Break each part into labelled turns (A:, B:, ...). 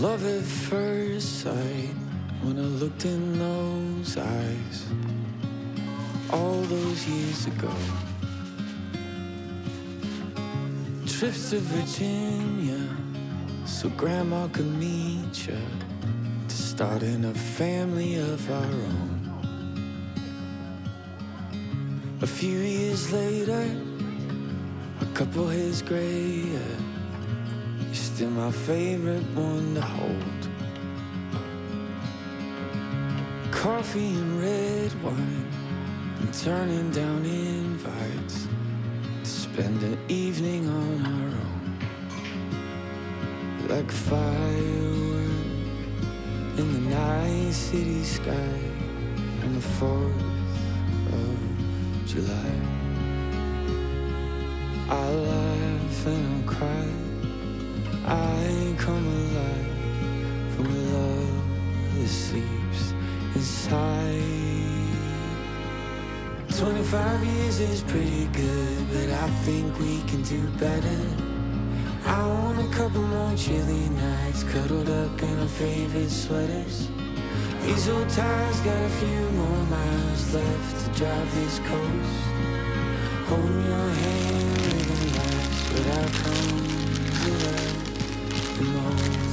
A: Love at first sight, when I looked in those eyes all those years ago. Trips to Virginia, so Grandma could meet ya, to starting a family of our own. A few years later, a couple hairs grayer, you're still my favorite one to hold. Coffee and red wine, and turning down invites to spend an evening on our own. Like a firework in the night city sky on the 4th of July. I'll laugh and I'll cry, I come alive from a love that sleeps inside. 25 years is pretty good, but I think we can do better. I want a couple more chilly nights, cuddled up in our favorite sweaters. These old tires got a few more miles left to drive this coast. Holding your hand, living lives without come to love the most.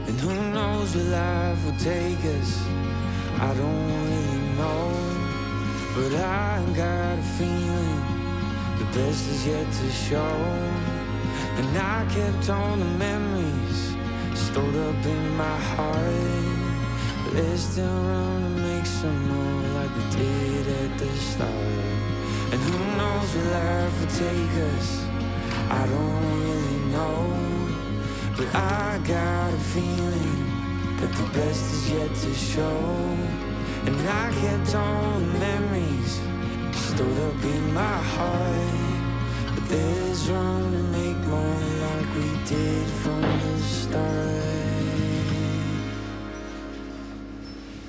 A: And who knows where life will take us, I don't really know. But I got a feeling the best is yet to show. And I kept all the memories stored up in my heart. But there's still room to make some more like we did at the start. And who knows where life will take us, I don't really know. But I got a feeling that the best is yet to show. And I kept all the memories stored up in my heart. But there's room to make more like we did from the start.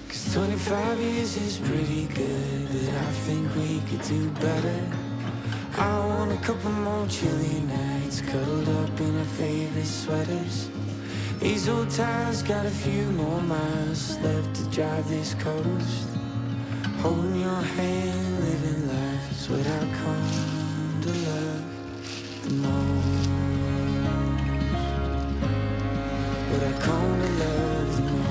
A: 'Cause 25 years is pretty good, but I think we could do better. I want a couple more chilly nights, cuddled up in our favorite sweaters. These old tires got a few more miles left to drive this coast. Holding your hand, living lives without come to love the most. What I come to love the most.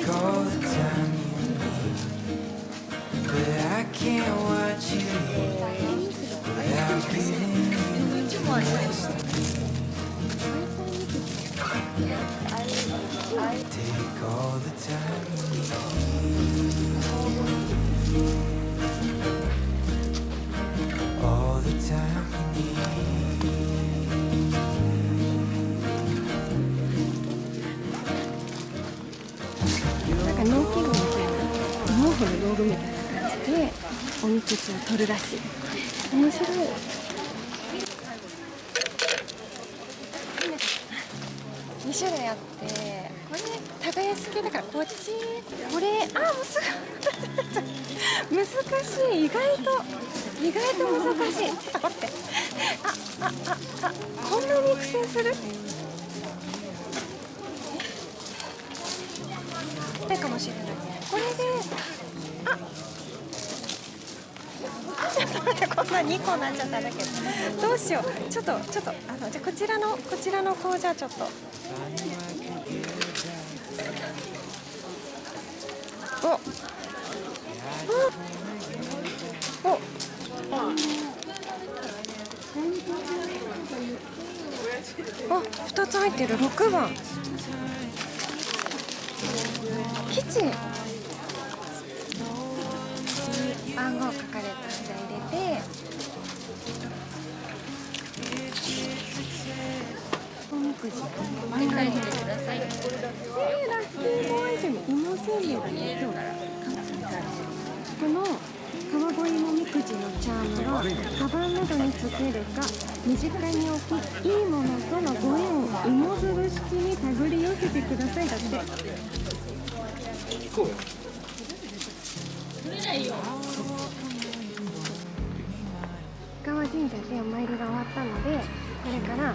A: take all the time you need, but I can't watch you leave without giving you the best of me. Take all the time you need, all the time you need.
B: なんか農機具みたいな、農夫の道具みたいな感じでおみくじを取るらしい。面白い。2種類あって、これ耕す系だからこっち、これもうすぐ難しい。意外と難しい。ちょっと待って。こんなに苦戦する？ないかもしれない。これでちょっと待って、こんな2個になっちゃったんだけど、どうしよう。ちょっとじゃあこちらの子じゃあちょっと2つ入ってる。6番キッチン、番号書かれた札入れて、おみくじ
C: 書いてください。
B: ラッキーボーアイテム、芋せんべいがね、今日この川越芋みくじのチャームはカバンなどにつけるか身近に置き、いいものとのご縁を芋づる式に手繰り寄せてください。だって川神社でお参りが終わったので、これから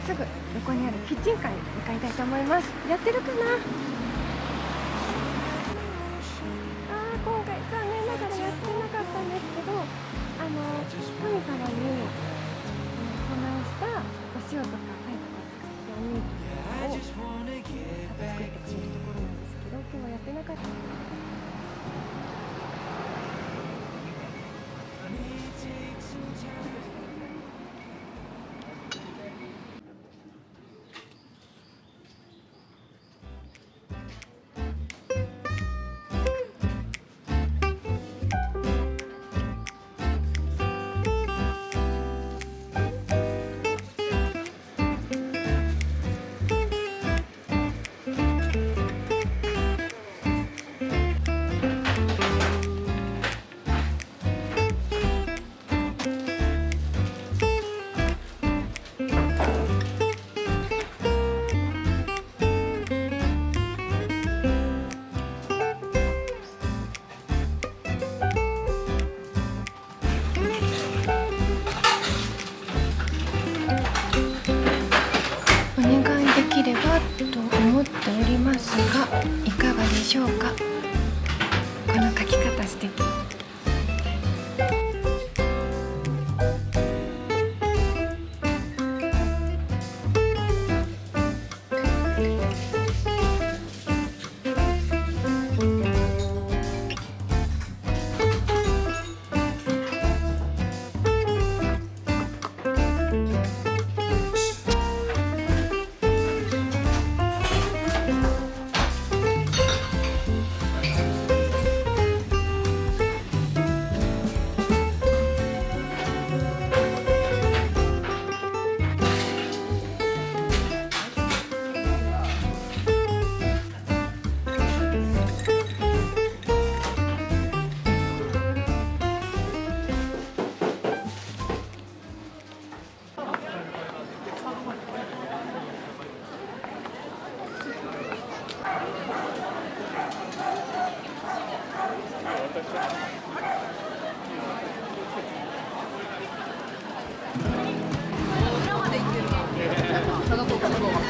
B: すぐ横にあるキッチンカーに向かいたいと思います。やってるかな？今回残念ながらやってなかったんですけど、神様に備えしたお塩とか鯛とかを使っておにぎりを作ってくれるところなんですけど、今日はやってなかった。できればと思っておりますが、いかがでしょうか。この書き方素敵。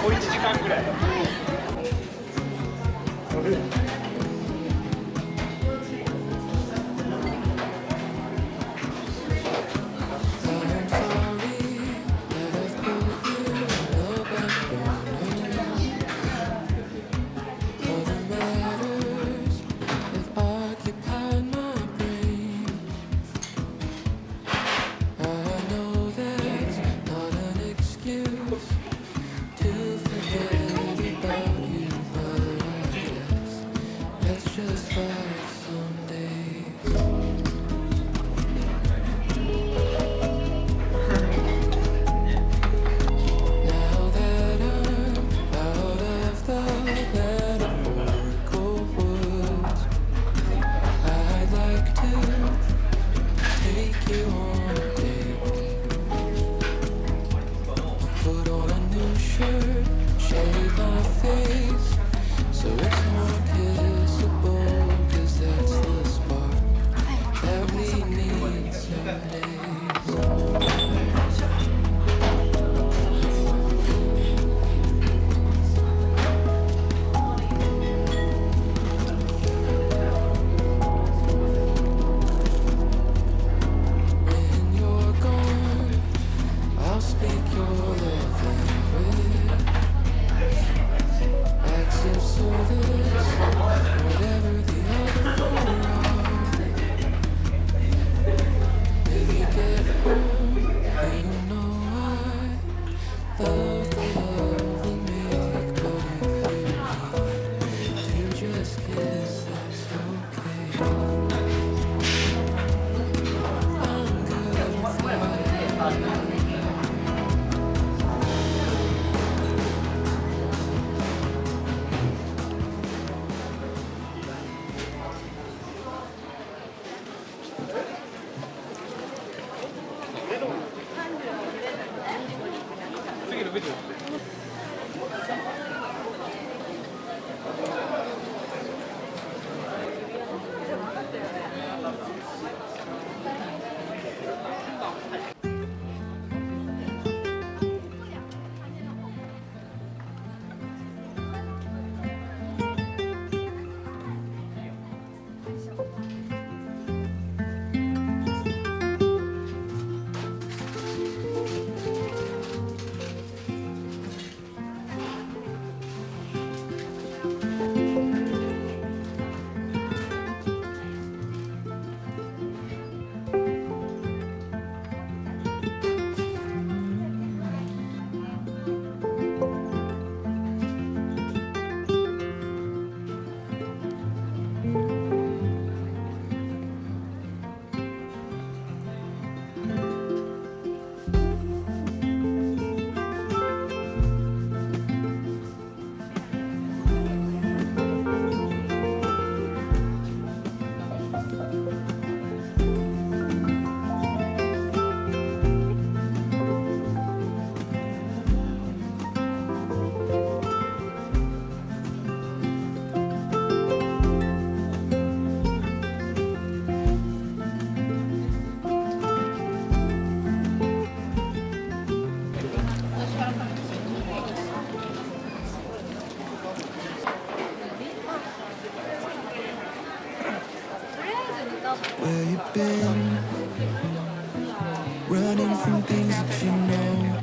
D: 小1時間ぐらい。
A: I've been running from things that you know,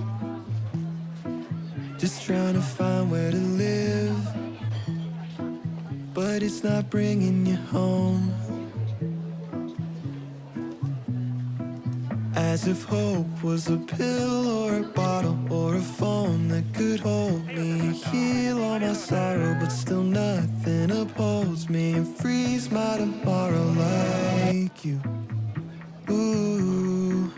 A: just trying to find where to live, but it's not bringing you home. As if hope was a pill or a bottle or a phone that could hold me, heal all my sorrow, but still nothing upholds me and frees my tomorrow like you. Ooh,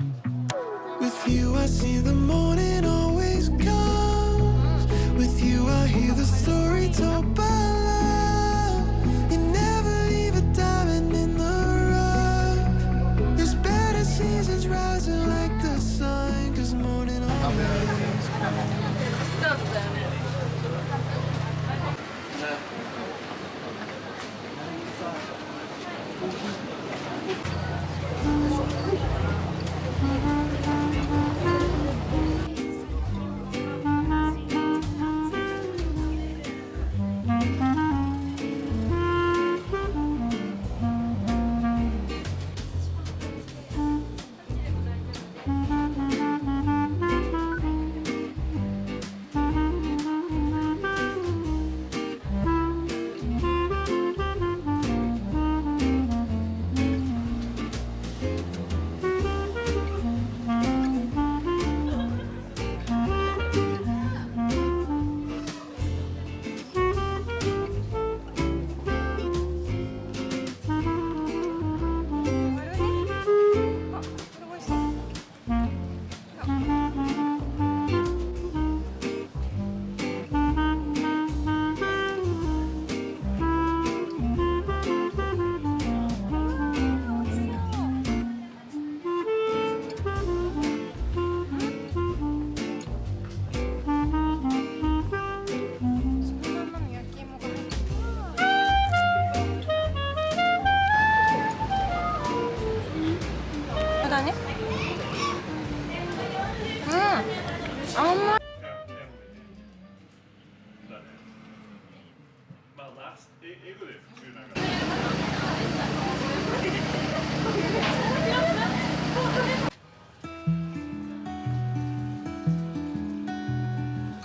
A: with you I see the morning always comes. With you I hear the story told by love. You never leave a diamond in the rough. There's better seasons rising like the sun, 'cause morning always comes.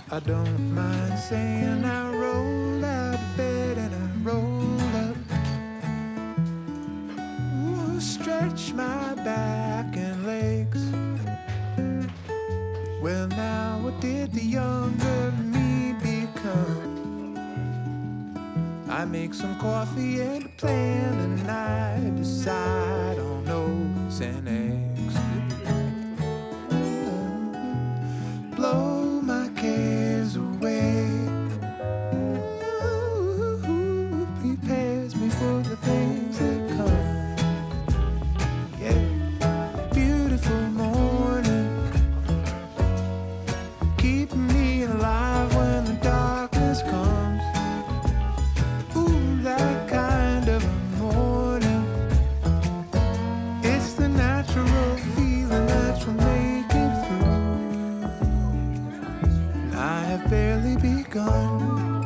A: I don't mind saying I rolled out of bed and I rolled up. Ooh, stretch my back and legs. Well, now what did the younger me become? I make some coffee and a plan, and I decide on oats and eggs. Blow my cares away. Ooh, prepares me for the things that come. Yeah, beautiful morning, keeping me alive when the darkness comes. Ooh, that kind of a morning. It's the natural feeling that will make it through. And I have barely begun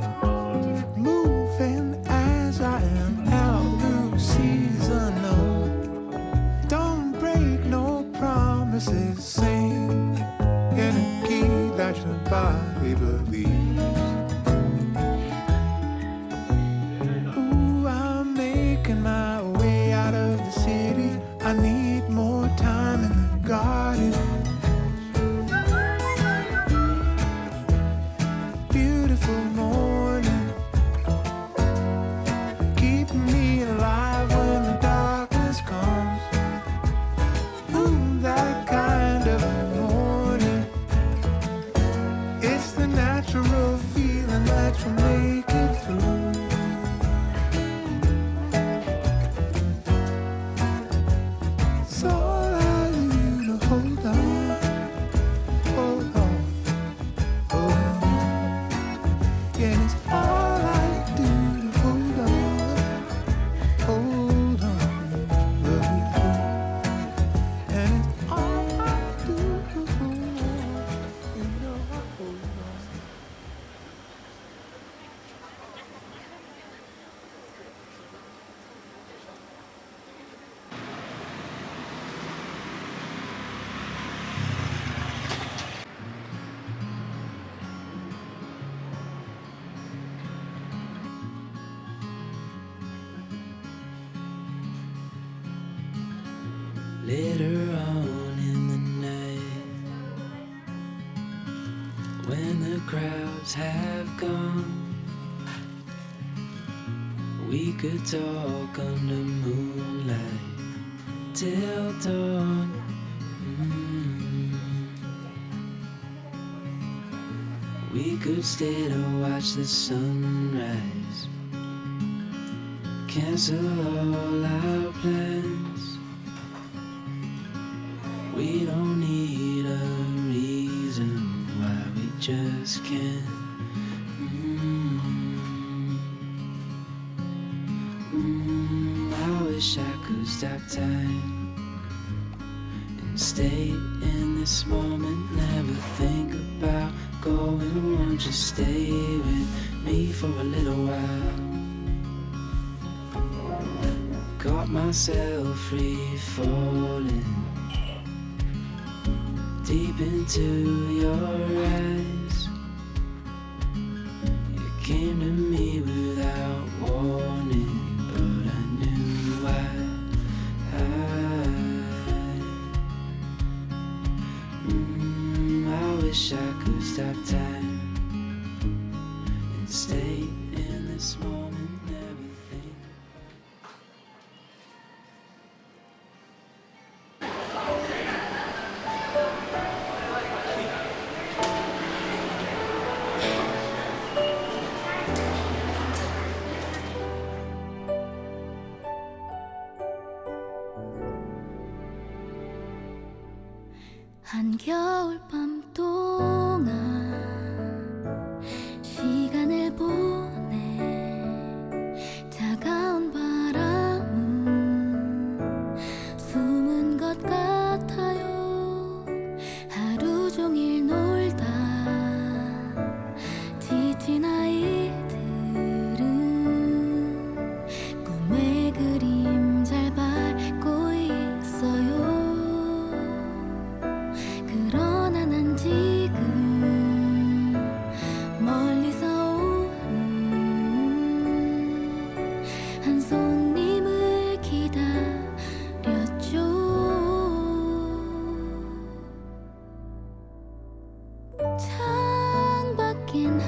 A: moving as I am out through seas unknown. Don't break no promises, sing in a key that your body believes. Ooh, I'm making my way out of the city. I need more time in the garden. Beautiful morning, keeping me alive when the darkness comes. Ooh, that kind of a morning. It's the natural feeling that will make it through. It's all I need to hold on, hold on, hold on. Yeah, it's all I do to hold on, hold on, love you. And it's all I do to hold on, you know I hold on. Later on in the night, when the crowds have gone, we could talk under moonlight till dawn. We could stay to watch the sunrise, cancel all our plans. We don't need a reason why we just can't. I wish I could stop time and stay in this moment, never think about going. Won't you stay with me for a little while? Caught myself free falling deep into your eyes. You came to me without warning, but I knew why. I wish I could stop time and stay in this moment, never think.
C: 한겨울밤 동안 시간을 보내. 차가운 바람은 숨은 것 같아요. 하루 종일 놀다 지친 아이들은 꿈의 그림 잘 밟고 있어요. 그러나 난 지금 멀리서 오는 한 손님을 기다렸죠. 창밖엔